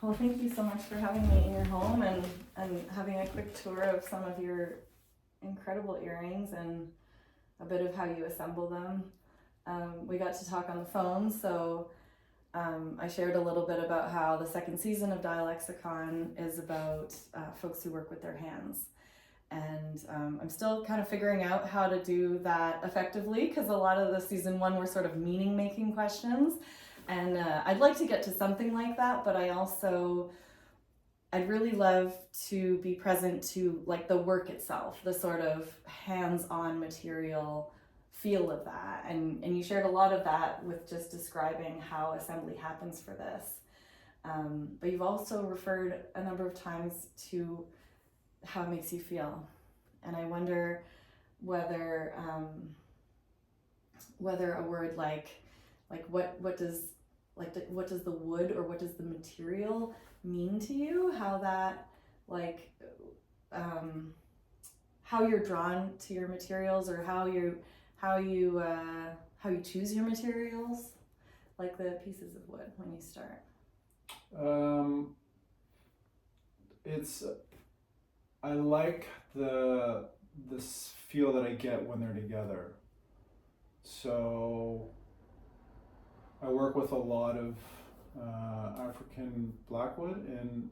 Well, thank you so much for having me in your home and having a quick tour of some of your incredible earrings and a bit of how you assemble them. We got to talk on the phone, so I shared a little bit about how the second season of Dialexicon is about folks who work with their hands. And I'm still kind of figuring out how to do that effectively, because a lot of the season one were sort of meaning-making questions. And I'd like to get to something like that, but I'd really love to be present to like the work itself, the sort of hands-on material feel of that. And you shared a lot of that with just describing how assembly happens for this. But you've also referred a number of times to how it makes you feel. And I wonder whether a word like what does the wood or what does the material mean to you? How that how you're drawn to your materials, or how you choose your materials, like the pieces of wood when you start. I like this feel that I get when they're together. So I work with a lot of African blackwood and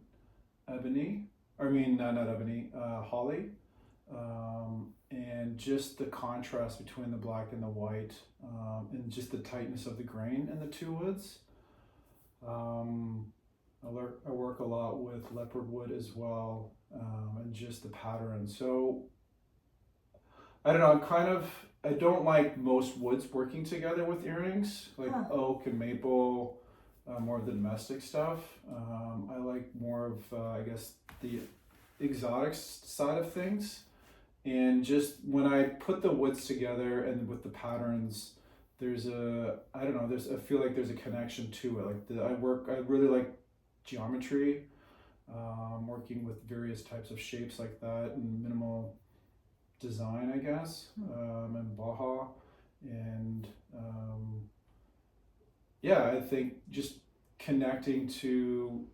ebony. Not ebony, holly. And just the contrast between the black and the white, and just the tightness of the grain in the two woods. I work a lot with leopard wood as well, and just the pattern. So I don't know, I don't like most woods working together with earrings, like oak and maple, more of the domestic stuff. I like more of, I guess, the exotic side of things. And just when I put the woods together and with the patterns, I feel like there's a connection to it. I really like geometry, working with various types of shapes like that, and minimal design, I guess, and Baja. And I think just connecting to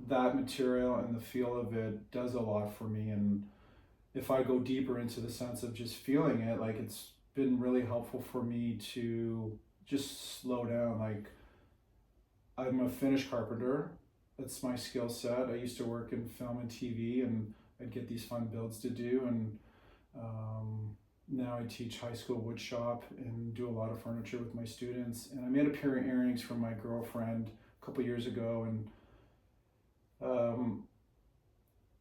that material and the feel of it does a lot for me. And if I go deeper into the sense of just feeling it, like, it's been really helpful for me to just slow down. Like, I'm a Finnish carpenter. That's my skill set. I used to work in film and TV, and I'd get these fun builds to do. And now I teach high school wood shop and do a lot of furniture with my students. And I made a pair of earrings for my girlfriend a couple years ago, and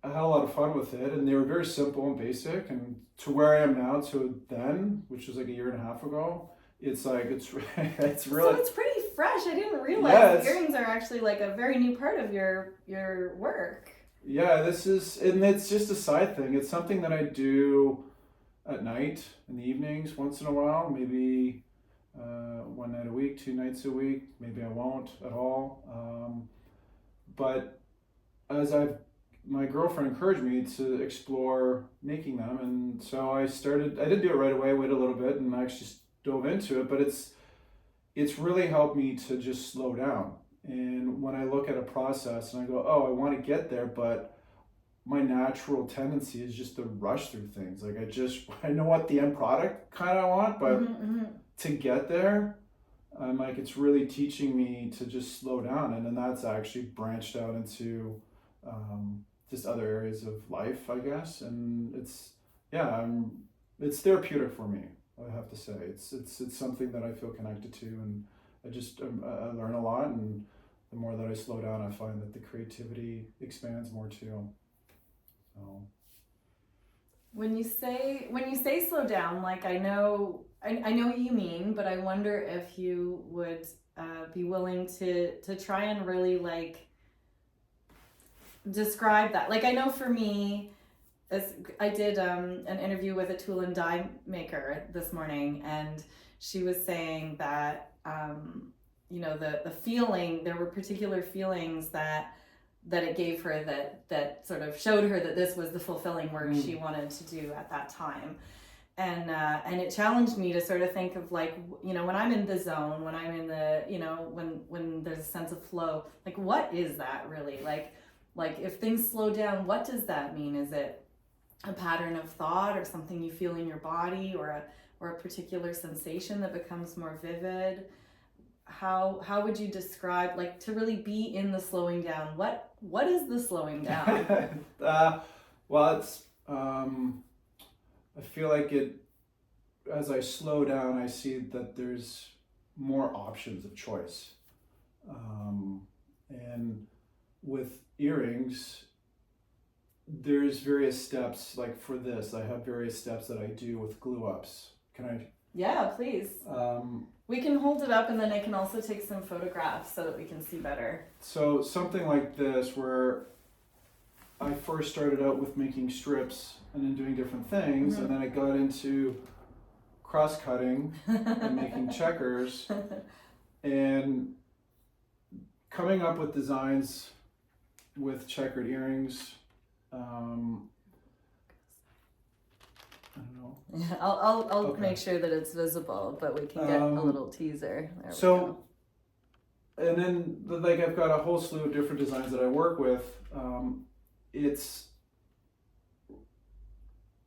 I had a lot of fun with it, and they were very simple and basic. And to where I am now to then, which was like a year and a half ago, it's really. So it's pretty fresh. I didn't realize earrings are actually like a very new part of your work. Yeah, and it's just a side thing. It's something that I do at night, in the evenings, once in a while, maybe one night a week, 2 nights a week. Maybe I won't at all. But my girlfriend encouraged me to explore making them, and so I didn't do it right away, wait a little bit, and I actually dove into it. But it's really helped me to just slow down. And when I look at a process and I go, oh, I want to get there, but my natural tendency is just to rush through things. Like, I know what the end product kind of want, but to get there, I'm like, it's really teaching me to just slow down. And then that's actually branched out into just other areas of life, I guess. And it's therapeutic for me, I have to say. It's something that I feel connected to, and I learn a lot, and the more that I slow down, I find that the creativity expands more too. So when you say slow down, like, I know what you mean, but I wonder if you would be willing to try and really like describe that. Like, I know for me, I did an interview with a tool and die maker this morning, and she was saying that the feeling, there were particular feelings that it gave her that sort of showed her that this was the fulfilling work she wanted to do at that time. and it challenged me to sort of think of like, you know, when I'm in the zone, when I'm in the, you know, when there's a sense of flow, like what is that really? Like if things slow down, what does that mean? Is it a pattern of thought or something you feel in your body, or a particular sensation that becomes more vivid? How would you describe, like, to really be in the slowing down? What is the slowing down? Well, it's I feel like it, as I slow down, I see that there's more options of choice. And with earrings, there's various steps. Like for this, I have various steps that I do with glue ups. Can I? Yeah, please. We can hold it up, and then I can also take some photographs so that we can see better. So something like this, where I first started out with making strips and then doing different things, and then I got into cross-cutting and making checkers and coming up with designs with checkered earrings. I don't know. Yeah, I'll Okay. make sure that it's visible, but we can get a little teaser. There So, we go. and then like I've got a whole slew of different designs that I work with. It's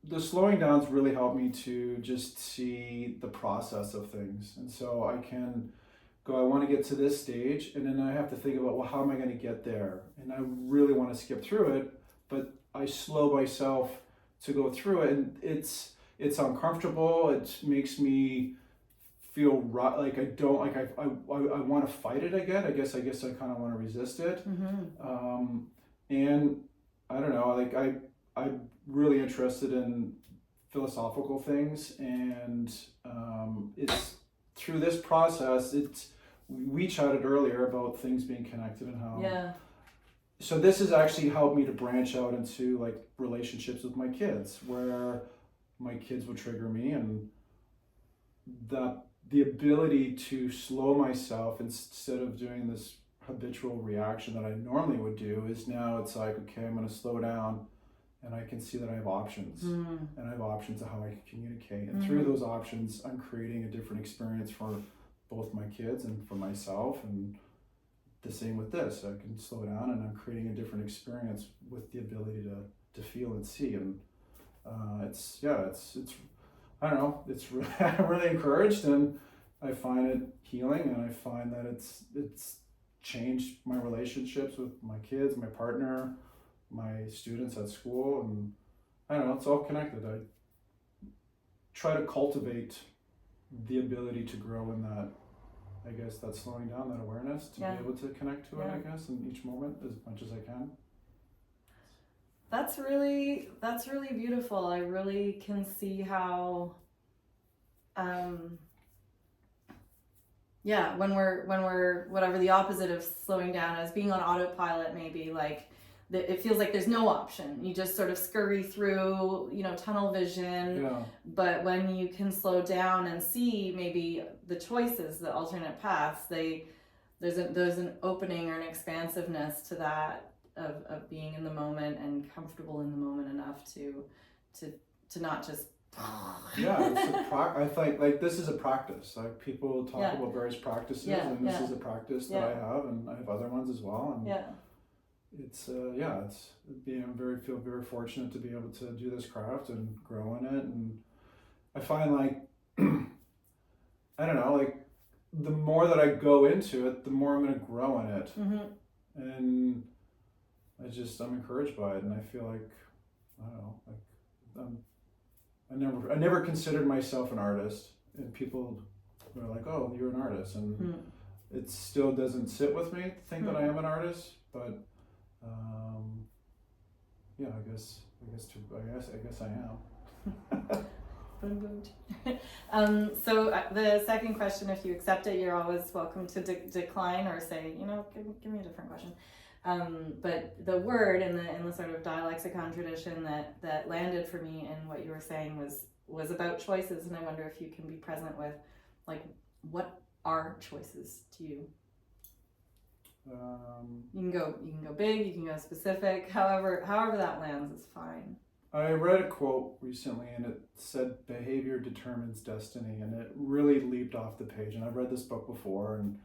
the slowing downs really helped me to just see the process of things, and so I can go, I want to get to this stage, and then I have to think about, well, how am I going to get there? And I really want to skip through it, but I slow myself to go through it, and it's uncomfortable. It makes me feel like I don't, like I want to fight it again. I guess I kind of want to resist it. And I don't know, like I'm really interested in philosophical things, and it's through this process. We chatted earlier about things being connected and how. Yeah. So this has actually helped me to branch out into like relationships with my kids, where my kids would trigger me, and the ability to slow myself instead of doing this habitual reaction that I normally would do is now it's like, okay, I'm going to slow down, and I can see that I have options, and I have options of how I can communicate, and through those options I'm creating a different experience for both my kids and for myself. And the same with this, I can slow down and I'm creating a different experience with the ability to feel and see. And it's I don't know, it's really, I'm really encouraged, and I find it healing, and I find that it's changed my relationships with my kids, my partner, my students at school, and I don't know, it's all connected. I try to cultivate the ability to grow in that, I guess, that slowing down, that awareness, to be able to connect to it, I guess, in each moment as much as I can. That's really beautiful. I really can see how when we're whatever the opposite of slowing down is, being on autopilot, maybe, like it feels like there's no option. You just sort of scurry through, you know, tunnel vision. Yeah. But when you can slow down and see maybe the choices, the alternate paths, there's an opening or an expansiveness to that, of being in the moment and comfortable in the moment enough to not just. Yeah, I think like this is a practice. Like people talk about various practices, and this is a practice that I have, and I have other ones as well. And it's feel very fortunate to be able to do this craft and grow in it. And I find like I don't know, like the more that I go into it, the more I'm going to grow in it. And I'm encouraged by it, and I feel like, I don't know, like I never considered myself an artist, and people were like, oh, you're an artist, and it still doesn't sit with me to think that I am an artist, but I guess I am. So the second question, if you accept it, you're always welcome to decline or say, you know, give me a different question. But the word in the sort of Dialexicon tradition that landed for me in what you were saying was about choices, and I wonder if you can be present with, like, what are choices to you? You can go big, you can go specific, however that lands is fine. I read a quote recently and it said behavior determines destiny, and it really leaped off the page. And I've read this book before, and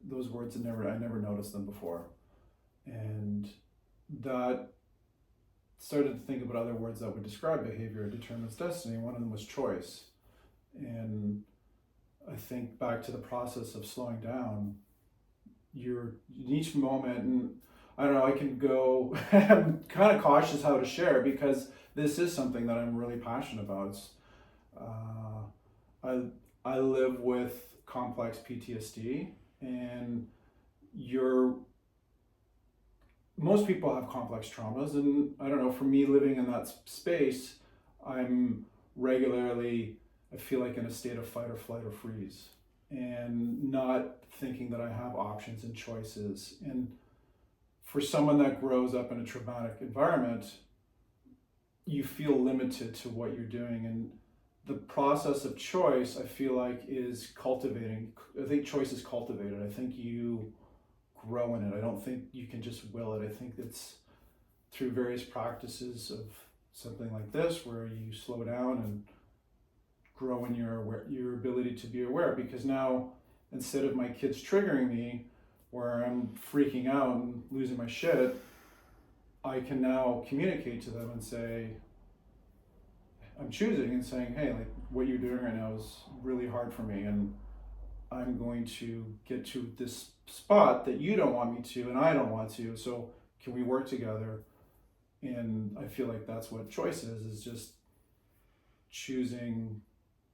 those words I never noticed them before. And that started to think about other words that would describe behavior determines destiny. One of them was choice. And I think back to the process of slowing down, you're in each moment, and I don't know, I can go, I'm kind of cautious how to share because this is something that I'm really passionate about. It's, I live with complex PTSD, and most people have complex traumas, and I don't know, for me living in that space, I'm regularly, I feel like in a state of fight or flight or freeze, and not thinking that I have options and choices. And for someone that grows up in a traumatic environment, you feel limited to what you're doing. And the process of choice, I feel like, is cultivating. I think choice is cultivated. I think you grow in it. I don't think you can just will it. I think it's through various practices of something like this where you slow down and grow in your ability to be aware. Because now, instead of my kids triggering me where I'm freaking out and losing my shit, I can now communicate to them and say, I'm choosing and saying, hey, like what you're doing right now is really hard for me, and I'm going to get to this spot that you don't want me to and I don't want to, so can we work together? And I feel like that's what choice is just choosing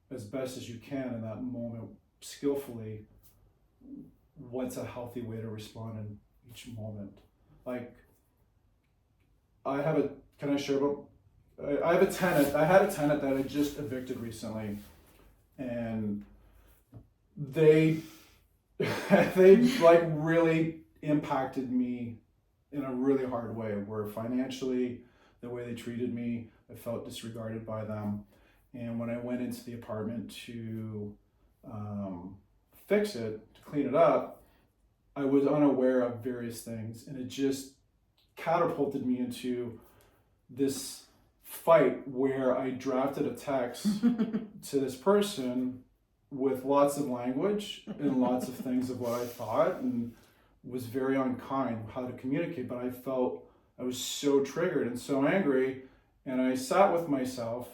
as best as you can in that moment, skillfully, what's a healthy way to respond in each moment. Like, can I share about, I had a tenant that I just evicted recently, and they like really impacted me in a really hard way, where financially, the way they treated me, I felt disregarded by them. And when I went into the apartment to fix it, to clean it up, I was unaware of various things, and it just catapulted me into this fight where I drafted a text to this person with lots of language and lots of things of what I thought, and was very unkind how to communicate. But I felt I was so triggered and so angry, and I sat with myself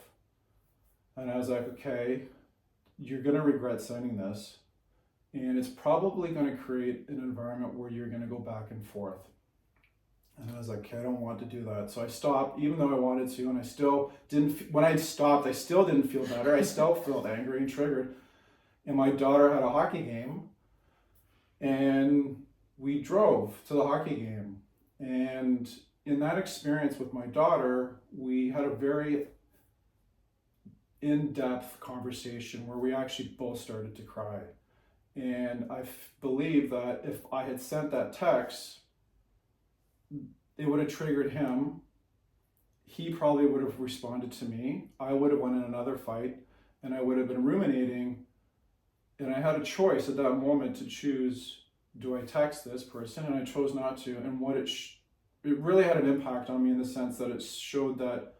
and I was like, okay, you're gonna regret sending this, and it's probably gonna create an environment where you're gonna go back and forth. And I was like, okay, I don't want to do that. So I stopped, even though I wanted to, and I still didn't, when I stopped, I still didn't feel better. I still felt angry and triggered. And my daughter had a hockey game, and we drove to the hockey game. And in that experience with my daughter, we had a very in-depth conversation where we actually both started to cry. And I believe that if I had sent that text, it would have triggered him. He probably would have responded to me. I would have won in another fight, and I would have been ruminating. And I had a choice at that moment to choose, do I text this person? And I chose not to. And what it really had an impact on me in the sense that it showed that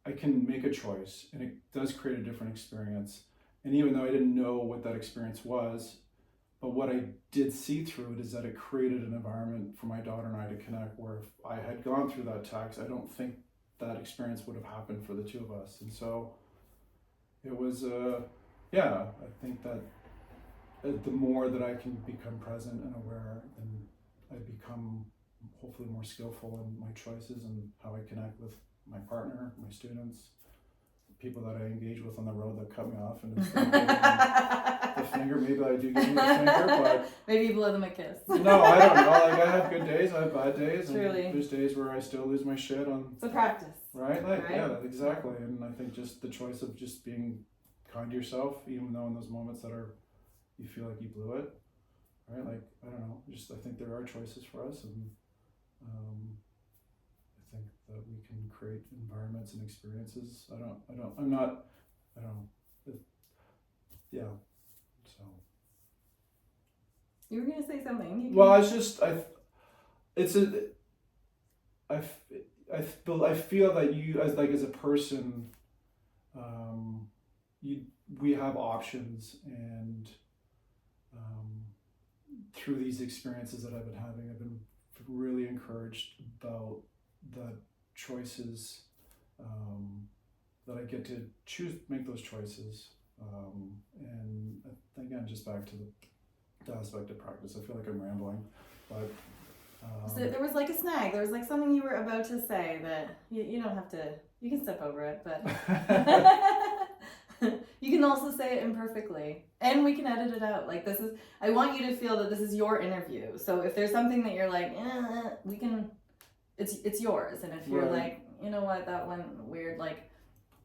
I can make a choice, and it does create a different experience. And even though I didn't know what that experience was, but what I did see through it is that it created an environment for my daughter and I to connect, where if I had gone through that text, I don't think that experience would have happened for the two of us. And so it was, I think that the more that I can become present and aware, and I become hopefully more skillful in my choices and how I connect with my partner, my students, people that I engage with on the road that cut me off, and instead of giving me the finger, maybe I do give you the finger, but maybe you blow them a kiss. No, I don't know. Like, I have good days, I have bad days, Truly. and there's days where I still lose my shit on. It's a practice, right? Like, right? Yeah, exactly. And I think just the choice of just being kind to yourself, even though in those moments that you feel like you blew it, right? Like, I don't know. I think there are choices for us, and I think that we can create environments and experiences. Yeah. So. You were gonna say something. Well, I I feel that you as a person, we have options, and through these experiences that I've been having, I've been really encouraged about the choices, that I get to make those choices, and again, just back to the aspect of practice. I feel like I'm rambling, but so there was like a snag. There was like something you were about to say that you don't have to. You can step over it, but you can also say it imperfectly, and we can edit it out. Like this is. I want you to feel that this is your interview. So if there's something that you're like, we can. It's yours, and if you're like, you know what, that went weird, like.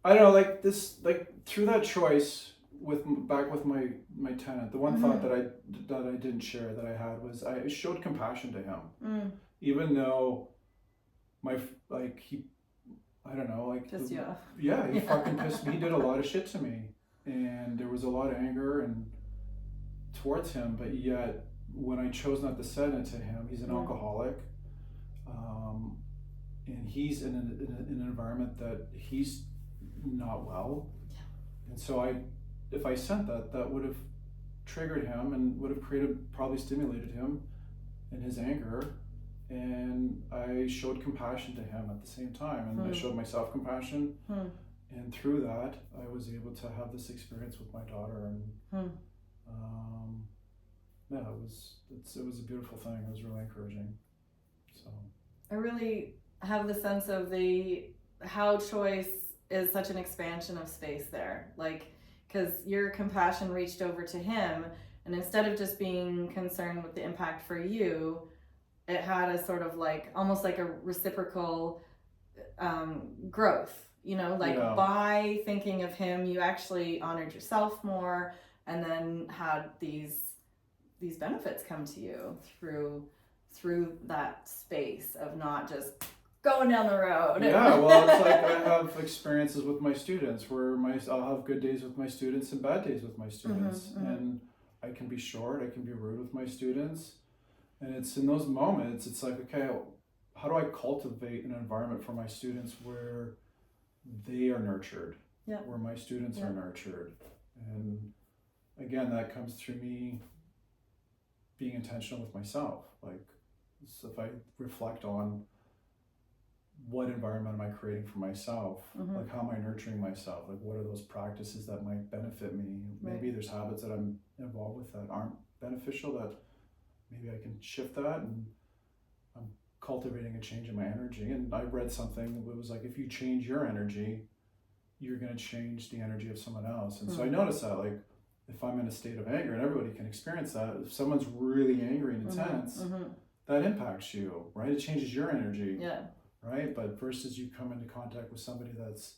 I don't know, like this, like through that choice with my tenant, the one thought that I didn't share that I had was I showed compassion to him, even though he, I don't know, like pissed you off. Yeah, he fucking pissed me. He did a lot of shit to me, and there was a lot of anger and towards him. But yet, when I chose not to send it to him, he's an alcoholic, and he's in an environment that he's not well, and so if I sent that would have triggered him and would have probably stimulated him in his anger, and I showed compassion to him at the same time, and I showed myself compassion, and through that I was able to have this experience with my daughter, and yeah, it was a beautiful thing. It was really encouraging. So I really have the sense of how choice is such an expansion of space there, like, because your compassion reached over to him, and instead of just being concerned with the impact for you, it had a sort of like almost like a reciprocal growth, by thinking of him, you actually honored yourself more, and then had these benefits come to you through that space of not just going down the road. Yeah, well, it's like I have experiences with my students where I'll have good days with my students and bad days with my students, and I can be short, I can be rude with my students, and it's in those moments, it's like, okay, how do I cultivate an environment for my students where they are nurtured, where my students are nurtured, and again, that comes through me being intentional with myself. Like, so if I reflect on what environment am I creating for myself? Like, how am I nurturing myself? Like, what are those practices that might benefit me? Maybe there's habits that I'm involved with that aren't beneficial, that maybe I can shift that, and I'm cultivating a change in my energy. And I read something that was like, if you change your energy, you're going to change the energy of someone else. And so I noticed that, like, if I'm in a state of anger, and everybody can experience that, if someone's really angry and intense, that impacts you, right? It changes your energy. Yeah. Right? But versus you come into contact with somebody that's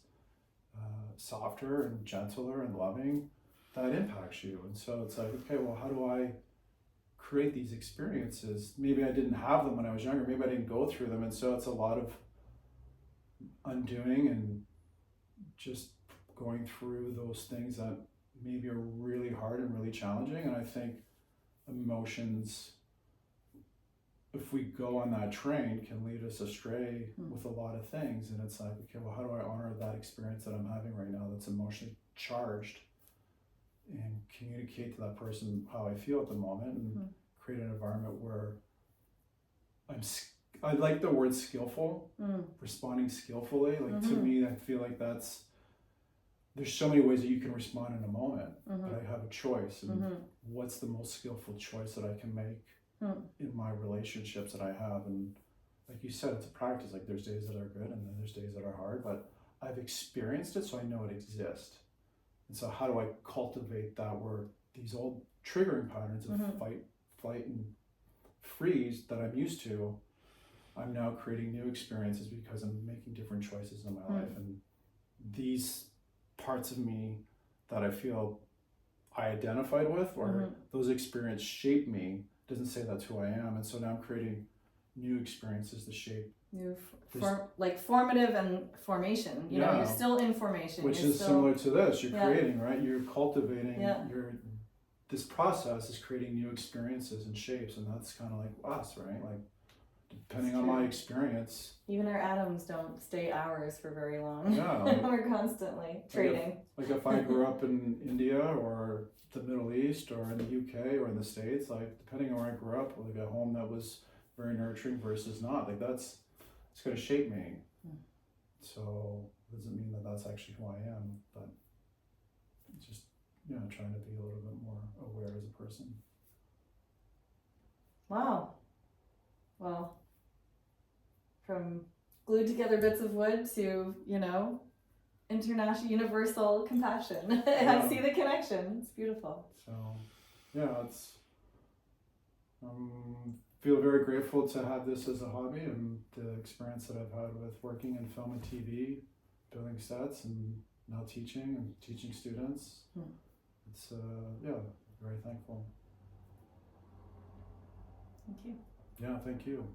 softer and gentler and loving, that impacts you. And so it's like, okay, well, how do I create these experiences? Maybe I didn't have them when I was younger. Maybe I didn't go through them. And so it's a lot of undoing and just going through those things that maybe are really hard and really challenging. And I think emotions, if we go on that train, can lead us astray with a lot of things. And it's like, okay, well, how do I honor that experience that I'm having right now that's emotionally charged, and communicate to that person how I feel at the moment, and create an environment where I like the word skillful, responding skillfully. Like, to me, I feel like there's so many ways that you can respond in a moment, but I have a choice, and what's the most skillful choice that I can make in my relationships that I have. And like you said, it's a practice. Like, there's days that are good, and then there's days that are hard, but I've experienced it, so I know it exists. And so how do I cultivate that, where these old triggering patterns of fight, flight, and freeze that I'm used to, I'm now creating new experiences because I'm making different choices in my life. And these parts of me that I feel I identified with, or those experiences shape me, doesn't say that's who I am. And so now I'm creating new experiences to shape new like formative and formation, you know, you're still in formation, which is similar to this. You're creating, right? You're cultivating this process is creating new experiences and shapes, and that's kind of like us, right? Like, depending It's on my true. experience. Even our atoms don't stay hours for very long. Yeah, like, We're constantly trading. like if I grew up in India or the Middle East or in the UK or in the States, like depending on where I grew up, like a home that was very nurturing versus not, like it's going to shape me. So it doesn't mean that that's actually who I am, but it's just, you know, trying to be a little bit more aware as a person. Wow. Well, from glued together bits of wood to, you know, international, universal compassion. I see the connection. It's beautiful. So, yeah, it's, feel very grateful to have this as a hobby and the experience that I've had with working in film and TV, building sets, and now teaching students. It's, yeah, very thankful. Thank you. Yeah, thank you.